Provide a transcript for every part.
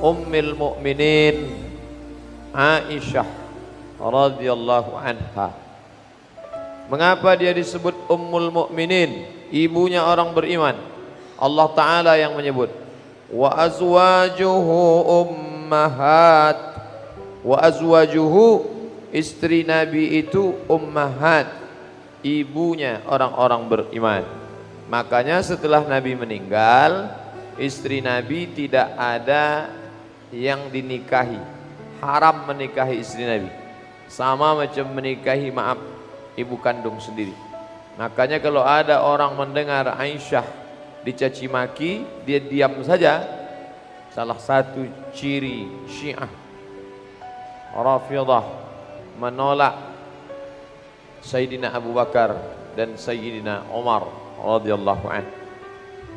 Ummul Mukminin Aisyah radhiyallahu anha. Mengapa dia disebut Ummul Mukminin, ibunya orang beriman? Allah Ta'ala yang menyebut, wa azwajuhu ummahat. Wa azwajuhu, istri Nabi itu ummahat, ibunya orang-orang beriman. Makanya setelah Nabi meninggal, istri Nabi tidak ada yang dinikahi, haram menikahi istri Nabi, sama macam menikahi ibu kandung sendiri. Makanya kalau ada orang mendengar Aisyah dicaci maki, dia diam saja. Salah satu ciri Syiah Rafidah menolak Sayyidina Abu Bakar dan Sayyidina Umar radhiyallahu anhu.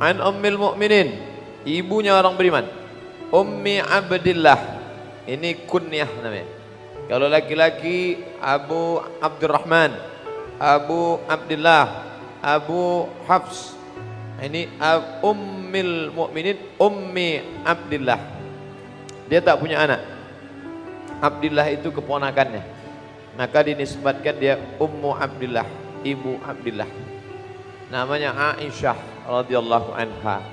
An Ummul Mukminin, ibunya orang beriman, Ummi Abdillah, ini kunyah namanya. Kalau laki-laki Abu Abdurrahman, Abu Abdillah, Abu Hafs. Ini Ummul Mukminin Ummi Abdillah. Dia tak punya anak. Abdillah itu keponakannya, maka dinisbatkan dia Ummu Abdillah, ibu Abdillah. Namanya Aisyah radhiyallahu anha.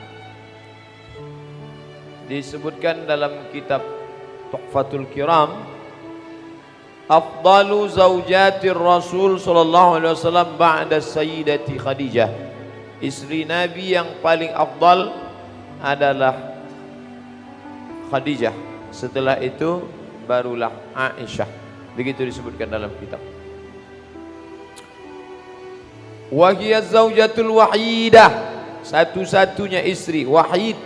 Disebutkan dalam kitab Tuhfatul Kiram, afdalu zaujatir Rasul sallallahu alaihi wasallam ba'da Sayyidati Khadijah. Istri Nabi yang paling afdal adalah Khadijah. Setelah itu barulah Aisyah. Begitu disebutkan dalam kitab. Wa hiya zaujatul wahidah, satu-satunya istri, wahid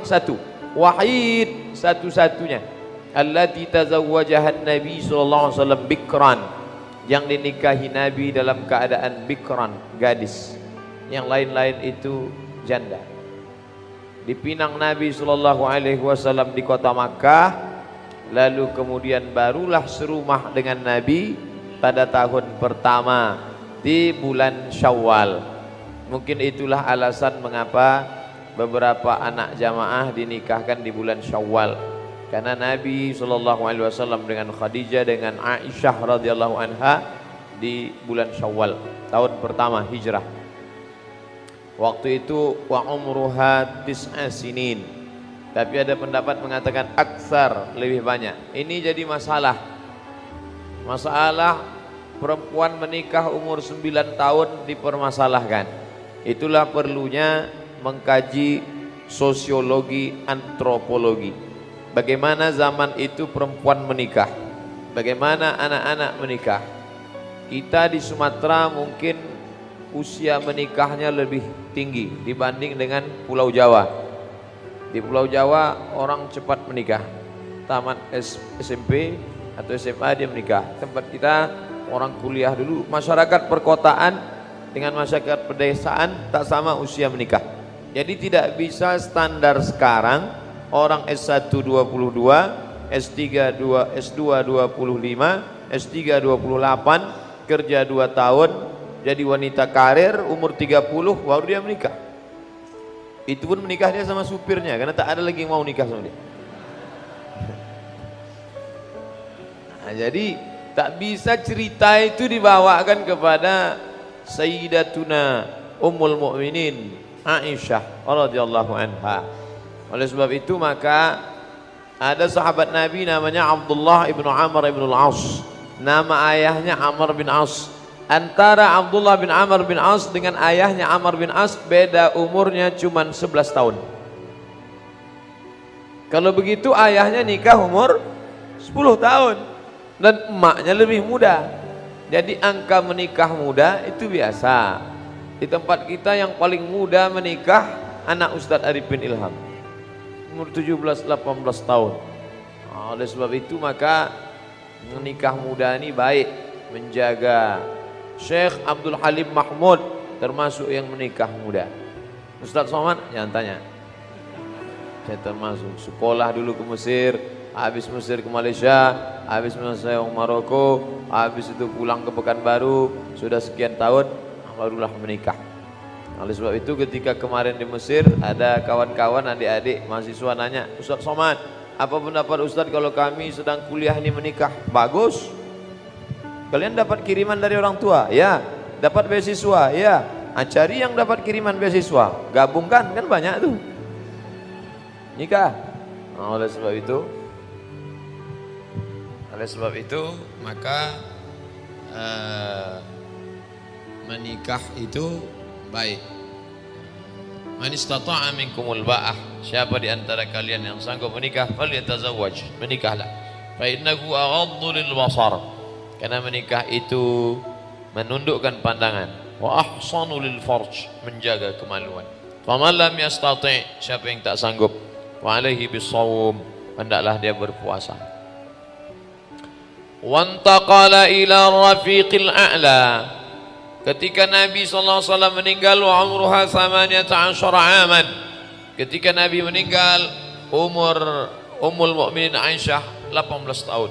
satu, wahid satu-satunya. Allati tazawwajaha Nabi sallallahu alaihi wasallam bikran, yang dinikahi Nabi dalam keadaan bikran, gadis. Yang lain-lain itu janda. Dipinang Nabi sallallahu alaihi wasallam di kota Makkah, lalu kemudian barulah serumah dengan Nabi pada tahun pertama di bulan Syawal. Mungkin itulah alasan mengapa beberapa anak jamaah dinikahkan di bulan Syawal, karena Nabi SAW dengan Khadijah dengan Aisyah radhiyallahu anha di bulan Syawal tahun pertama hijrah. Waktu itu wa umruha tis'a sinin, tapi ada pendapat mengatakan aksar, lebih banyak. Ini jadi masalah perempuan menikah umur 9 tahun dipermasalahkan. Itulah perlunya mengkaji sosiologi, antropologi. Bagaimana zaman itu perempuan menikah, bagaimana anak-anak menikah. Kita di Sumatera mungkin usia menikahnya lebih tinggi dibanding dengan Pulau Jawa. Di Pulau Jawa orang cepat menikah, tamat SMP atau SMA dia menikah. Tempat kita orang kuliah dulu. Masyarakat perkotaan dengan masyarakat pedesaan tak sama usia menikah. Jadi tidak bisa standar sekarang orang S1 22, S3 2, S2 25, S3 28, kerja 2 tahun, jadi wanita karir, umur 30 baru dia menikah. Itu pun menikahnya sama supirnya, karena tak ada lagi yang mau nikah sama dia. Nah, jadi tak bisa cerita itu dibawakan kepada Sayyidatuna Ummul Mukminin Aisyah radhiyallahu anha. Oleh sebab itu maka ada sahabat Nabi namanya Abdullah ibnu Amr ibn al-As. Nama ayahnya Amr bin As. Antara Abdullah bin Amr bin As dengan ayahnya Amr bin As beda umurnya cuma 11 tahun. Kalau begitu ayahnya nikah umur 10 tahun dan emaknya lebih muda. Jadi angka menikah muda itu biasa. Di tempat kita yang paling muda menikah anak Ustadz Arifin Ilham, umur 17-18 tahun. Oleh sebab itu maka menikah muda ini baik, menjaga. Syekh Abdul Halim Mahmud termasuk yang menikah muda. Ustadz Somad jangan tanya, saya termasuk. Sekolah dulu ke Mesir, habis Mesir ke Malaysia, habis Malaysia ke Maroko, habis itu pulang ke Pekanbaru, sudah sekian tahun barulah menikah. Oleh sebab itu ketika kemarin di Mesir ada kawan-kawan adik-adik mahasiswa nanya, Ustaz Somad, apa pendapat Ustaz kalau kami sedang kuliah ini menikah? Bagus. Kalian dapat kiriman dari orang tua? Ya. Dapat beasiswa? Ya. Cari yang dapat kiriman beasiswa, gabungkan, kan banyak tuh. Nikah. Oleh sebab itu maka menikah itu baik. Man istata'a minkumul ba'ah, siapa di antara kalian yang sanggup menikah, falyatazawwaj, menikahlah. Fa innahu aghaddu lil basar, karena menikah itu menundukkan pandangan. Wa ahsanu lil farj, menjaga kemaluan. Faman lam yastati', siapa yang tak sanggup, wa alaihi bisawm, hendaklah dia berpuasa. Wantaqala ila rafiqil a'la, ketika Nabi SAW meninggal, wa umruha 18 aman, ketika Nabi meninggal umur Ummul Mukminin Aisyah 18 tahun.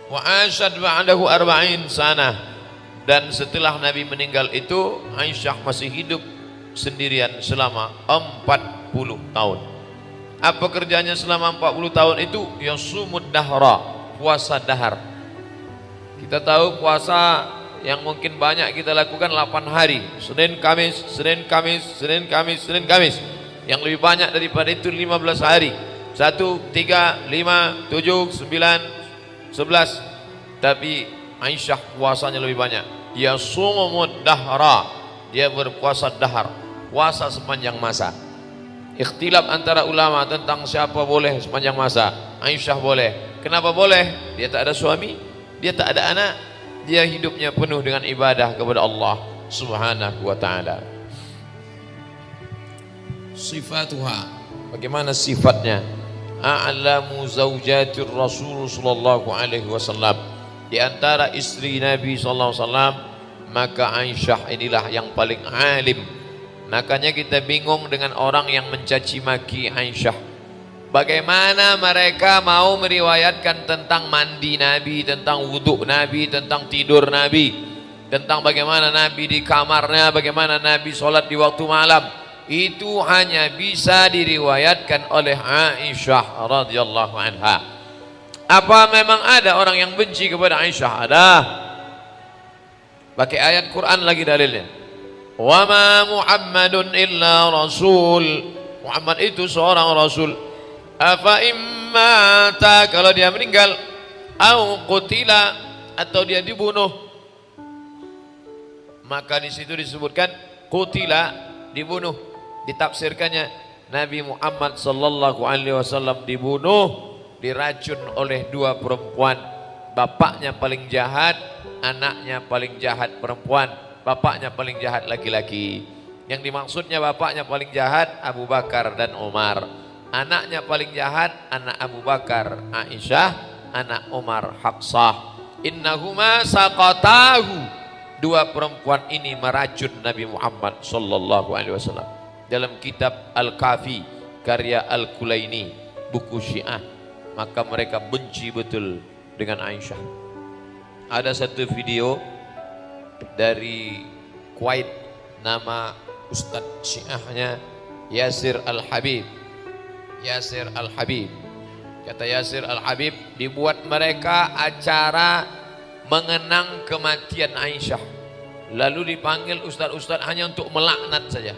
Wa asyad ba'dahu 40 sanah, dan setelah Nabi meninggal itu Aisyah masih hidup sendirian selama 40 tahun. Apa kerjanya selama 40 tahun itu? Yasumud dahra, puasa dahar. Kita tahu puasa yang mungkin banyak kita lakukan 8 hari, Senin, Kamis, Senin, Kamis, Senin, Kamis, Senin, Kamis. Yang lebih banyak daripada itu 15 hari. 1, 3, 5, 7, 9, 11. Tapi Aisyah puasanya lebih banyak. Yasumud dahra, dia berpuasa dahar, puasa sepanjang masa. Ikhtilaf antara ulama tentang siapa boleh sepanjang masa. Aisyah boleh. Kenapa boleh? Dia tak ada suami, dia tak ada anak, dia hidupnya penuh dengan ibadah kepada Allah Subhanahu wa ta'ala. Sifatuha, bagaimana sifatnya? A'lamu zawjatir Rasul sallallahu alaihi wasallam, di antara istri Nabi sallallahu alaihi wasallam, maka Aisyah inilah yang paling alim. Makanya kita bingung dengan orang yang mencaci maki Aisyah. Bagaimana mereka mau meriwayatkan tentang mandi Nabi, tentang wudhu Nabi, tentang tidur Nabi, tentang bagaimana Nabi di kamarnya, bagaimana Nabi sholat di waktu malam. Itu hanya bisa diriwayatkan oleh Aisyah radhiyallahu anha. Apa memang ada orang yang benci kepada Aisyah? Ada. Pakai ayat Quran lagi dalilnya. Wa ma Muhammadun illa rasul. Muhammad itu seorang rasul. Afa immata, kalau dia meninggal, au qutila, atau dia dibunuh, maka di situ disebutkan qutila, dibunuh. Ditafsirkannya Nabi Muhammad sallallahu alaihi wasallam dibunuh, diracun oleh 2 perempuan. Bapaknya paling jahat, anaknya paling jahat perempuan, bapaknya paling jahat laki-laki. Yang dimaksudnya bapaknya paling jahat Abu Bakar dan Umar. Anaknya paling jahat anak Abu Bakar Aisyah, anak Umar Hafsah. Innahuma saqatahu, 2 perempuan ini meracun Nabi Muhammad sallallahu alaihi wasallam. Dalam kitab Al-Kafi karya Al-Kulaini, buku Syiah, maka mereka benci betul dengan Aisyah. Ada satu video dari Kuwait, nama Ustadz Syiahnya Yasir Al-Habib. Yasir Al-Habib, kata Yasir Al-Habib, dibuat mereka acara mengenang kematian Aisyah, lalu dipanggil ustaz-ustaz hanya untuk melaknat saja,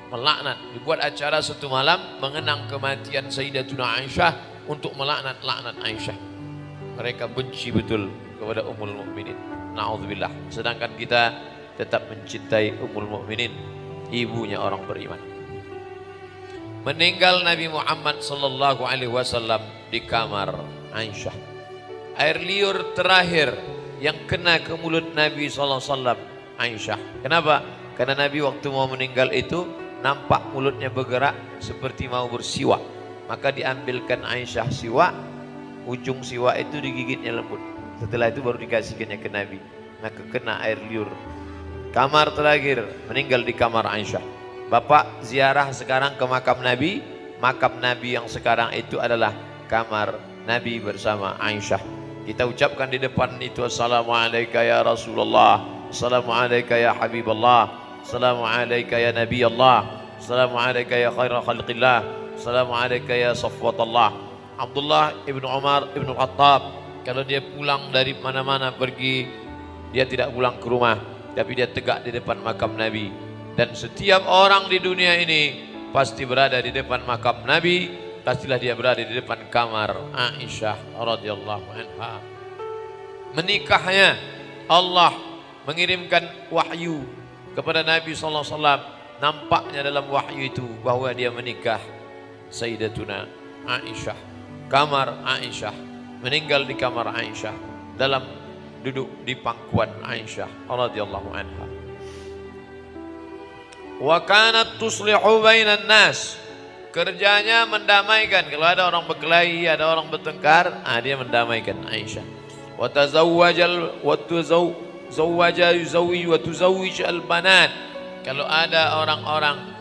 melaknat. Dibuat acara satu malam mengenang kematian Sayyidatuna Aisyah untuk melaknat Aisyah. Mereka benci betul kepada Ummul Mukminin, na'udzubillah. Sedangkan kita tetap mencintai Ummul Mukminin, ibunya orang beriman. Meninggal Nabi Muhammad sallallahu alaihi wasallam di kamar Aisyah. Air liur terakhir yang kena ke mulut Nabi sallallahu alaihi wasallam Aisyah. Kenapa? Karena Nabi waktu mau meninggal itu nampak mulutnya bergerak seperti mau bersiwak. Maka diambilkan Aisyah siwak, ujung siwak itu digigitnya lembut. Setelah itu baru dikasihkannya ke Nabi. Maka kena air liur. Kamar terakhir, meninggal di kamar Aisyah. Bapak ziarah sekarang ke makam Nabi yang sekarang itu adalah kamar Nabi bersama Aisyah. Kita ucapkan di depan itu, Assalamualaikum ya Rasulullah, Assalamualaikum ya Habibullah, Assalamu alayka ya Nabi Allah. Assalamu alayka ya khaira khalqillah. Assalamu alayka ya safwatallah. Abdullah ibnu Umar ibnu Khattab, kalau dia pulang dari mana-mana pergi, dia tidak pulang ke rumah, tapi dia tegak di depan makam Nabi. Dan setiap orang di dunia ini pasti berada di depan makam Nabi, pastilah dia berada di depan kamar Aisyah radhiyallahu anha. Menikahnya, Allah mengirimkan wahyu kepada Nabi SAW. Nampaknya dalam wahyu itu bahwa dia menikah Sayyidatuna Aisyah, kamar Aisyah, meninggal di kamar Aisyah, dalam duduk di pangkuan Aisyah radhiyallahu anha. Wa kanat tuslihu bainan nas, kerjanya mendamaikan. Kalau ada orang berkelahi, ada orang bertengkar, dia mendamaikan Aisyah. Wa tazawwajal wa tuzawwaja yuzawwij wa tuzawwij al banat. Kalau ada orang-orang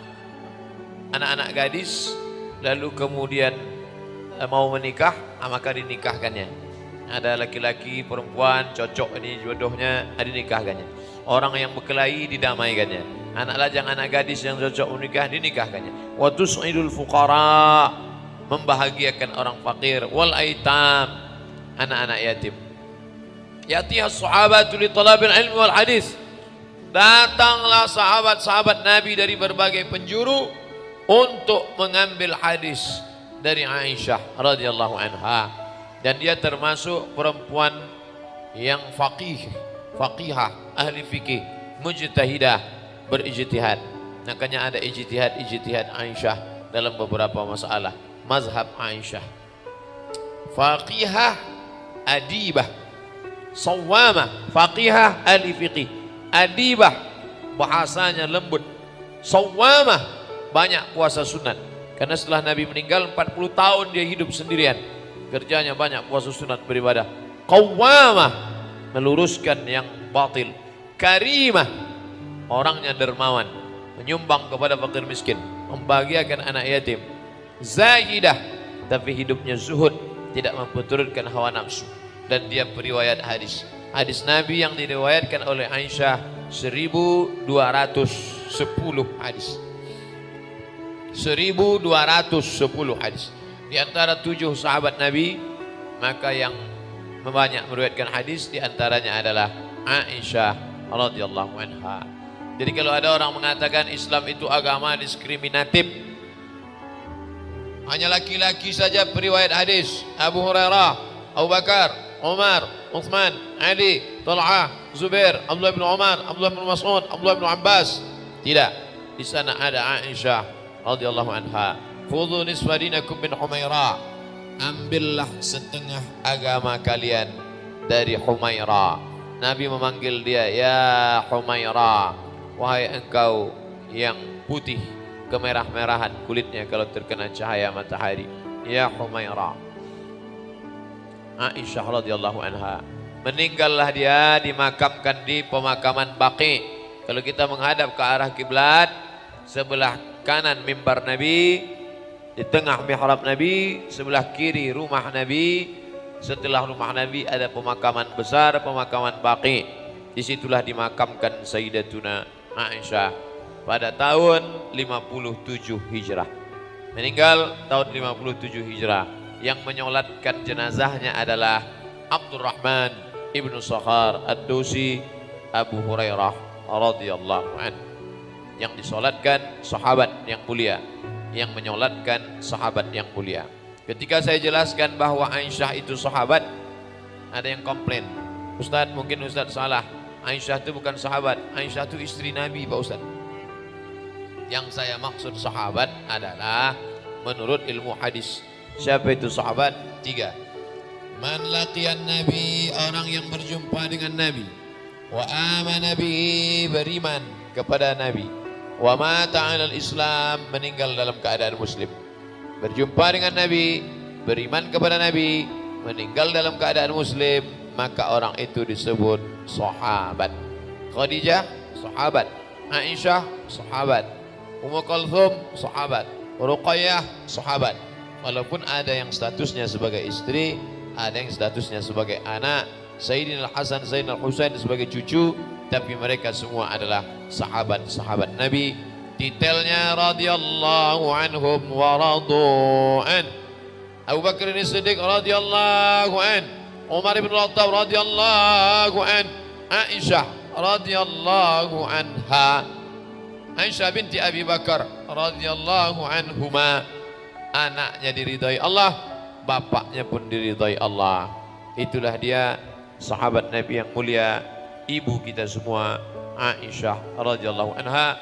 anak-anak gadis lalu kemudian mau menikah, maka dinikahkannya. Ada laki-laki, perempuan cocok ini jodohnya, dinikahkannya. Orang yang berkelahi didamaikannya. Anak lajang, anak gadis yang cocok menikah, dinikahkannya. Wa tus'idul fuqara, membahagiakan orang fakir. Wal aitam, anak-anak yatim. Yatiha sahabatu li talabil ilmi wal hadis. Datanglah sahabat-sahabat Nabi dari berbagai penjuru untuk mengambil hadis dari Aisyah radhiyallahu anha. Dan dia termasuk perempuan yang faqihah, ahli fikih, mujtahidah, berijtihad. Makanya ada ijtihad Aisyah dalam beberapa masalah. Mazhab Aisyah. Faqihah, adibah, sawamah. Faqihah, ahli fikih. Adibah, bahasanya lembut. Sawamah, banyak puasa sunat. Karena setelah Nabi meninggal 40 tahun dia hidup sendirian. Kerjanya banyak puasa sunat, beribadah. Qawwamah, meluruskan yang batil. Karimah, orangnya dermawan, menyumbang kepada fakir miskin, membahagiakan anak yatim. Zahidah, tapi hidupnya zuhud, tidak memperturutkan hawa nafsu. Dan dia periwayat hadis. Hadis Nabi yang diriwayatkan oleh Aisyah 1210 hadis. 1210 hadis. Di antara 7 sahabat Nabi, maka yang banyak meriwayatkan hadis di antaranya adalah Aisyah radhiyallahu anha. Jadi kalau ada orang mengatakan Islam itu agama diskriminatif, hanya laki-laki saja periwayat hadis, Abu Hurairah, Abu Bakar, Umar, Uthman, Ali, Talha, Zubair, Abdullah bin Umar, Abdullah bin Mas'ud, Abdullah bin Abbas. Tidak, di sana ada Aisyah radhiyallahu anha. Khudhu nisfa dinakum min Humaira, ambillah setengah agama kalian dari Humaira. Nabi memanggil dia, ya Humaira, wahai engkau yang putih kemerah-merahan kulitnya kalau terkena cahaya matahari. Ya Humaira. Aisyah radhiyallahu anha, meninggallah dia, dimakamkan di pemakaman Baqi. Kalau kita menghadap ke arah kiblat, sebelah kanan mimbar Nabi, di tengah mihrab Nabi, sebelah kiri rumah Nabi. Setelah rumah Nabi ada pemakaman besar, pemakaman Baqi. Disitulah dimakamkan Sayyidatuna Aisyah pada tahun 57 Hijrah. Meninggal tahun 57 Hijrah. Yang menyolatkan jenazahnya adalah Abdurrahman ibnu Sakhar Ad-Dausi Abu Hurairah radhiyallahu anhu. Yang disolatkan sahabat yang mulia, yang menyolatkan sahabat yang mulia. Ketika saya jelaskan bahwa Aisyah itu sahabat, ada yang komplain, Ustadz mungkin Ustadz salah, Aisyah itu bukan sahabat, Aisyah itu istri Nabi Pak Ustadz. Yang saya maksud sahabat adalah menurut ilmu hadis. Siapa itu sahabat? 3. Man laqiyan Nabi, orang yang berjumpa dengan Nabi. Wa amana bihi, beriman kepada Nabi. Wa mata 'alal Islam, meninggal dalam keadaan muslim. Berjumpa dengan Nabi, beriman kepada Nabi, meninggal dalam keadaan muslim, maka orang itu disebut sahabat. Khadijah sahabat, Aisyah sahabat, Ummu Kulthum sahabat, Ruqayyah sahabat. Walaupun ada yang statusnya sebagai istri, ada yang statusnya sebagai anak, Sayyidina Hasan, Sayyidina Husain sebagai cucu, tapi mereka semua adalah sahabat-sahabat Nabi. Detailnya radhiyallahu anhum wa radu'an. Abu Bakar As-Siddiq radhiyallahu an, Umar bin Khattab radhiyallahu an, Aisyah radhiyallahu anha, Aisyah binti Abi Bakar radhiyallahu anhuma. Anaknya diridhai Allah, bapaknya pun diridhai Allah. Itulah dia sahabat Nabi yang mulia, ibu kita semua Aisyah radhiyallahu anha.